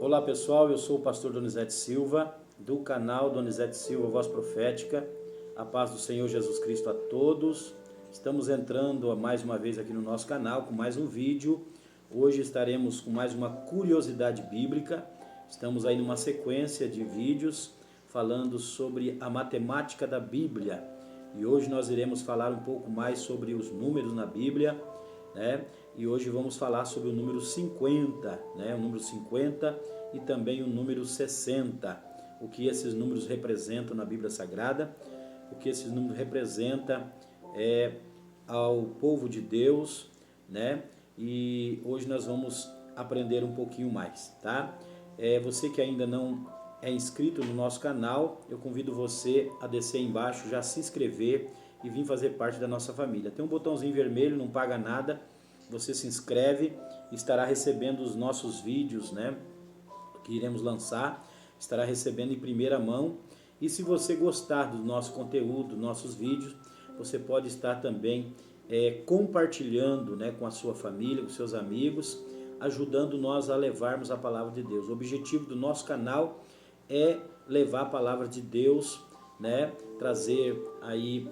Olá pessoal, eu sou o pastor Donizete Silva, do canal Donizete Silva Voz Profética. A paz do Senhor Jesus Cristo a todos. Estamos entrando mais uma vez aqui no nosso canal com mais um vídeo. Hoje estaremos com mais uma curiosidade bíblica. Estamos aí numa sequência de vídeos falando sobre a matemática da Bíblia. E hoje nós iremos falar um pouco mais sobre os números na Bíblia, né? E hoje vamos falar sobre o número 50, né? O número 50 e também o número 60. O que esses números representam na Bíblia Sagrada, o que esses números representam ao povo de Deus, né? E hoje nós vamos aprender um pouquinho mais, tá? Você que ainda não é inscrito no nosso canal, eu convido você a descer aí embaixo, já se inscrever e vir fazer parte da nossa família. Tem um botãozinho vermelho, não paga nada, você se inscreve e estará recebendo os nossos vídeos, né, que iremos lançar, estará recebendo em primeira mão. E se você gostar do nosso conteúdo, nossos vídeos, você pode estar também compartilhando, né, com a sua família, com seus amigos, ajudando nós a levarmos a palavra de Deus. O objetivo do nosso canal é levar a palavra de Deus, né, trazer aí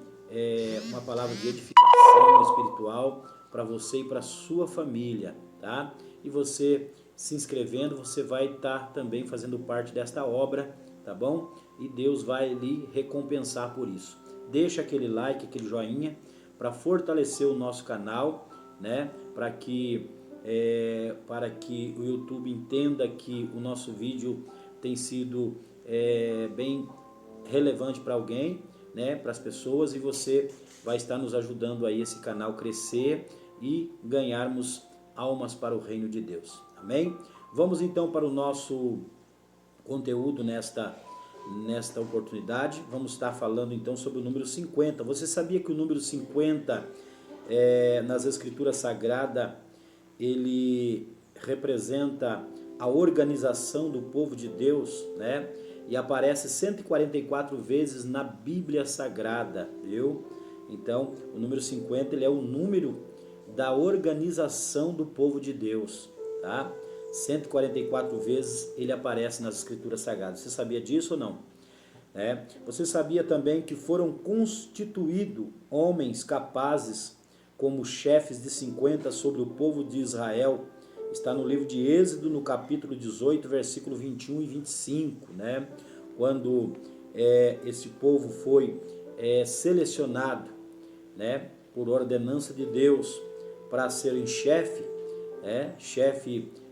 uma palavra de edificação espiritual para você e para a sua família, tá? E você se inscrevendo, você vai estar também fazendo parte desta obra, tá bom? E Deus vai lhe recompensar por isso. Deixa aquele like, aquele joinha, para fortalecer o nosso canal, né? Para que o YouTube entenda que o nosso vídeo tem sido bem relevante para alguém, né? Para as pessoas, e você vai estar nos ajudando aí esse canal crescer e ganharmos almas para o reino de Deus. Amém? Vamos então para o nosso conteúdo nesta oportunidade. Vamos estar falando então sobre o número 50. Você sabia que o número 50 nas Escrituras Sagradas ele representa a organização do povo de Deus, né? E aparece 144 vezes na Bíblia Sagrada, viu? Então, o número 50 ele é o número da organização do povo de Deus, tá? 144 vezes ele aparece nas Escrituras Sagradas. Você sabia disso ou não? Você sabia também que foram constituídos homens capazes como chefes de 50 sobre o povo de Israel? Está no livro de Êxodo, no capítulo 18, versículo 21 e 25, né? Quando esse povo foi selecionado, né, por ordenança de Deus para serem chefe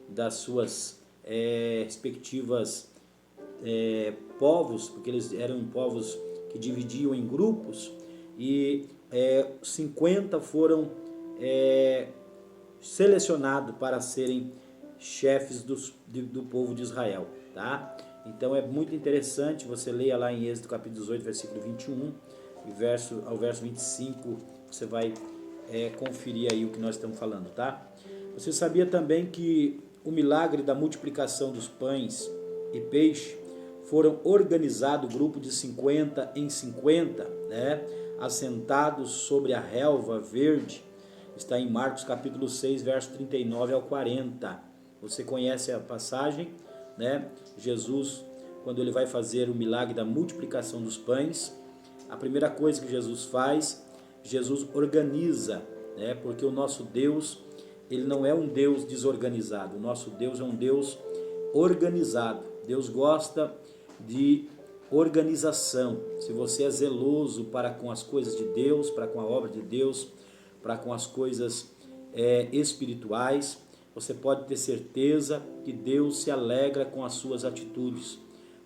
das suas respectivas povos, porque eles eram povos que dividiam em grupos, e 50 foram selecionados para serem chefes do povo de Israel, tá? Então é muito interessante, você leia lá em Êxodo capítulo 18, versículo 21 e ao verso 25, você vai conferir aí o que nós estamos falando, tá? Você sabia também que o milagre da multiplicação dos pães e peixe foram organizados grupo de 50 em 50, né? Assentados sobre a relva verde. Está em Marcos capítulo 6, verso 39 ao 40. Você conhece a passagem, né? Jesus, quando ele vai fazer o milagre da multiplicação dos pães, a primeira coisa que Jesus faz, Jesus organiza, né? Porque o nosso Deus, ele não é um Deus desorganizado. O nosso Deus é um Deus organizado. Deus gosta de organização. Se você é zeloso para com as coisas de Deus, para com a obra de Deus, para com as coisas espirituais, você pode ter certeza que Deus se alegra com as suas atitudes,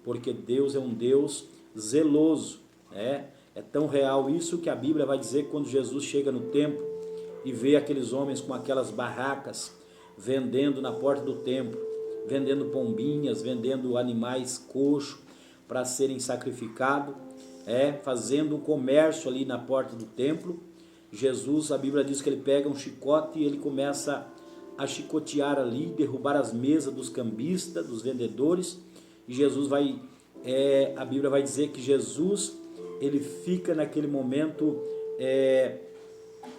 porque Deus é um Deus zeloso, né? É tão real isso que a Bíblia vai dizer que quando Jesus chega no templo e vê aqueles homens com aquelas barracas vendendo na porta do templo, vendendo pombinhas, vendendo animais coxos para serem sacrificados, fazendo um comércio ali na porta do templo, Jesus, a Bíblia diz que ele pega um chicote e ele começa a chicotear ali, derrubar as mesas dos cambistas, dos vendedores, e Jesus a Bíblia vai dizer que Jesus, ele fica naquele momento,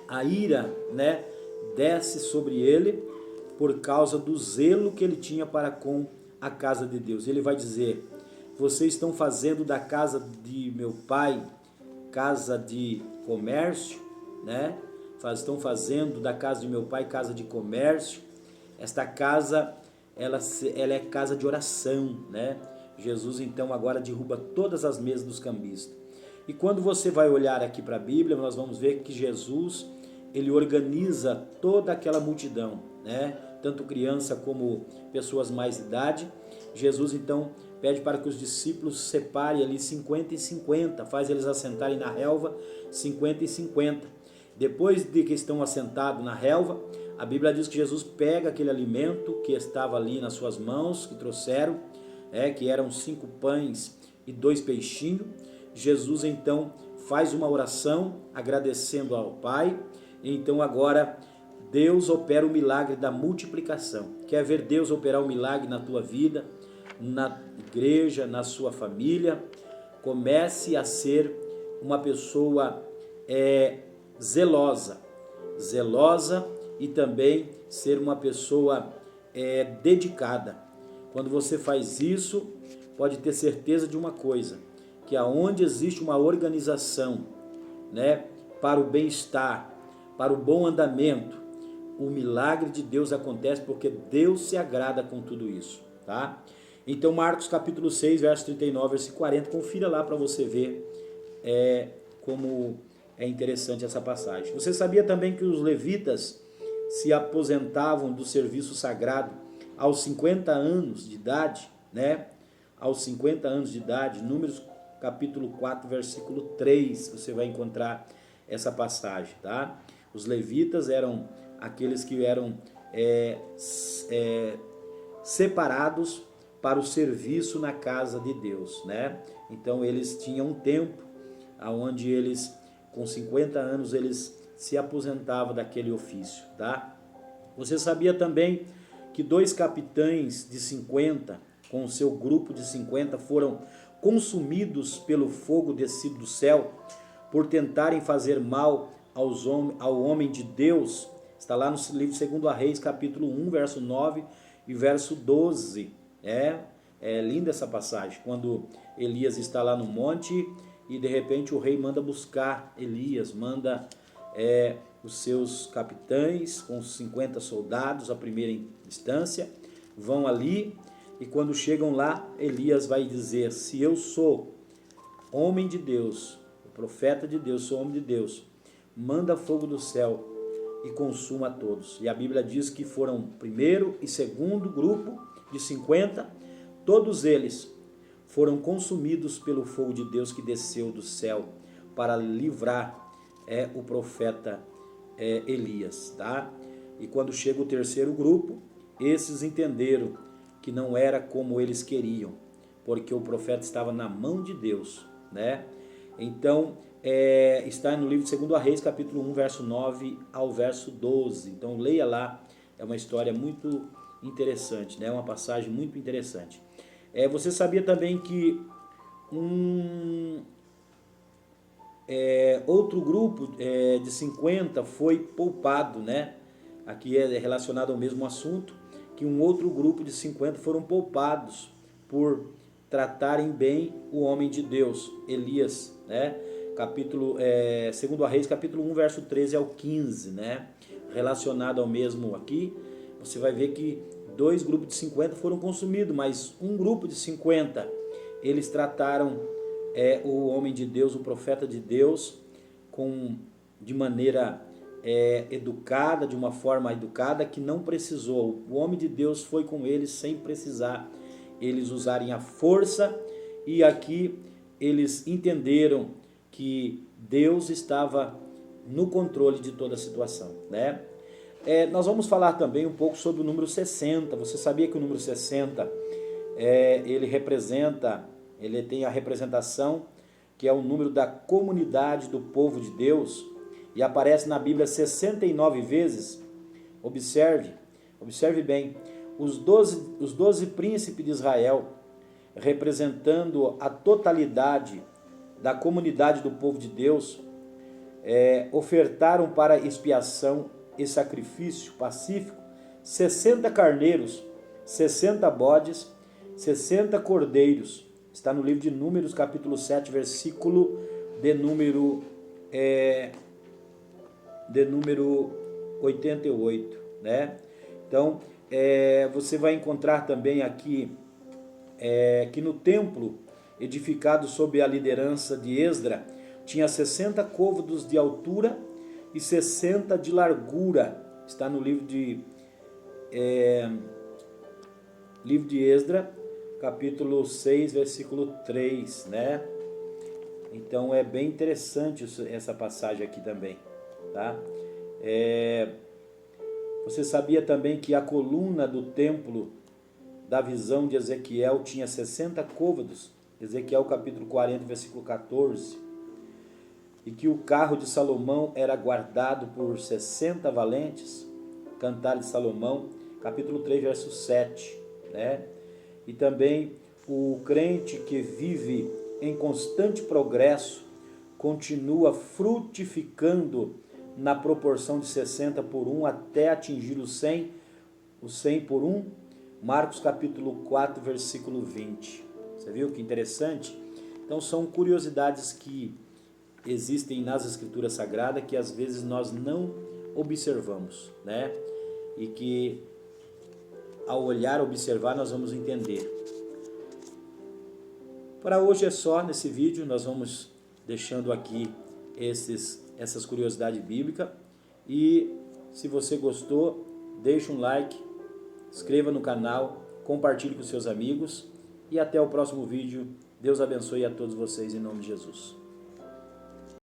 a ira, né, desce sobre ele por causa do zelo que ele tinha para com a casa de Deus. Ele vai dizer: vocês estão fazendo da casa de meu pai casa de comércio, né? Estão fazendo da casa de meu pai casa de comércio. Esta casa, ela é casa de oração, né? Jesus então agora derruba todas as mesas dos cambistas. E quando você vai olhar aqui para a Bíblia, nós vamos ver que Jesus, ele organiza toda aquela multidão, né? Tanto criança como pessoas mais de idade. Jesus então pede para que os discípulos separem ali 50 e 50, faz eles assentarem na relva 50 e 50. Depois de que estão assentados na relva, a Bíblia diz que Jesus pega aquele alimento que estava ali nas suas mãos, que trouxeram, que eram 5 pães e 2 peixinhos. Jesus então faz uma oração agradecendo ao Pai. Então agora Deus opera o milagre da multiplicação. Quer ver Deus operar o milagre na tua vida, na igreja, na sua família? Comece a ser uma pessoa zelosa e também ser uma pessoa dedicada. Quando você faz isso, pode ter certeza de uma coisa, que aonde existe uma organização, né, para o bem-estar, para o bom andamento, o milagre de Deus acontece, porque Deus se agrada com tudo isso, tá? Então Marcos capítulo 6, verso 39, versículo 40, confira lá para você ver como é interessante essa passagem. Você sabia também que os levitas se aposentavam do serviço sagrado aos 50 anos de idade, né? Aos 50 anos de idade, Números capítulo 4, versículo 3, você vai encontrar essa passagem, tá? Os levitas eram aqueles que eram separados para o serviço na casa de Deus, né? Então eles tinham um tempo onde eles, com 50 anos, eles se aposentavam daquele ofício, tá? Você sabia também que 2 capitães de 50, com o seu grupo de 50, foram consumidos pelo fogo descido do céu, por tentarem fazer mal ao homem de Deus? Está lá no livro 2 Reis, capítulo 1, verso 9 e verso 12. É linda essa passagem, quando Elias está lá no monte e de repente o rei manda buscar Elias, manda os seus capitães com os 50 soldados, a primeira instância, vão ali, e quando chegam lá, Elias vai dizer: se eu sou homem de Deus, o profeta de Deus, sou homem de Deus, manda fogo do céu e consuma a todos. E a Bíblia diz que foram primeiro e segundo grupo de 50, todos eles foram consumidos pelo fogo de Deus que desceu do céu para livrar o profeta Elias, tá? E quando chega o terceiro grupo, esses entenderam que não era como eles queriam, porque o profeta estava na mão de Deus, né? Então, está no livro de 2 Reis, capítulo 1, verso 9 ao verso 12. Então, leia lá, é uma história muito interessante, né? Uma passagem muito interessante. Você sabia também que outro grupo de 50 foi poupado, né? Aqui é relacionado ao mesmo assunto, que um outro grupo de 50 foram poupados por tratarem bem o homem de Deus, Elias, né? 2 Reis, capítulo 1, verso 13 ao 15, né? Relacionado ao mesmo aqui, você vai ver que 2 grupos de 50 foram consumidos, mas um grupo de 50, eles trataram o homem de Deus, o profeta de Deus, de maneira educada, de uma forma educada, que não precisou. O homem de Deus foi com eles sem precisar eles usarem a força, e aqui eles entenderam que Deus estava no controle de toda a situação, né? Nós vamos falar também um pouco sobre o número 60. Você sabia que o número 60 ele tem a representação que é o número da comunidade do povo de Deus, e aparece na Bíblia 69 vezes. Observe bem, os 12 príncipes de Israel, representando a totalidade da comunidade do povo de Deus, ofertaram para expiação e sacrifício pacífico 60 carneiros, 60 bodes 60 cordeiros. Está no livro de Números, capítulo 7, versículo de número 88, né? Então, você vai encontrar também aqui que no templo, edificado sob a liderança de Esdra, tinha 60 côvados de altura e 60 de largura. Está no livro de Esdra, capítulo 6, versículo 3, né? Então é bem interessante essa passagem aqui também, tá? Você sabia também que a coluna do templo da visão de Ezequiel tinha 60 côvados? Ezequiel capítulo 40, versículo 14. E que o carro de Salomão era guardado por 60 valentes? Cantar de Salomão, capítulo 3, verso 7, né? E também o crente que vive em constante progresso continua frutificando na proporção de 60 por 1 até atingir o 100 por 1. Marcos capítulo 4, versículo 20. Você viu que interessante? Então são curiosidades que existem nas Escrituras Sagradas que às vezes nós não observamos, né? E que ao olhar, observar, nós vamos entender. Para hoje é só nesse vídeo, nós vamos deixando aqui essas curiosidades bíblicas. E se você gostou, deixa um like, inscreva no canal, compartilhe com seus amigos e até o próximo vídeo. Deus abençoe a todos vocês em nome de Jesus.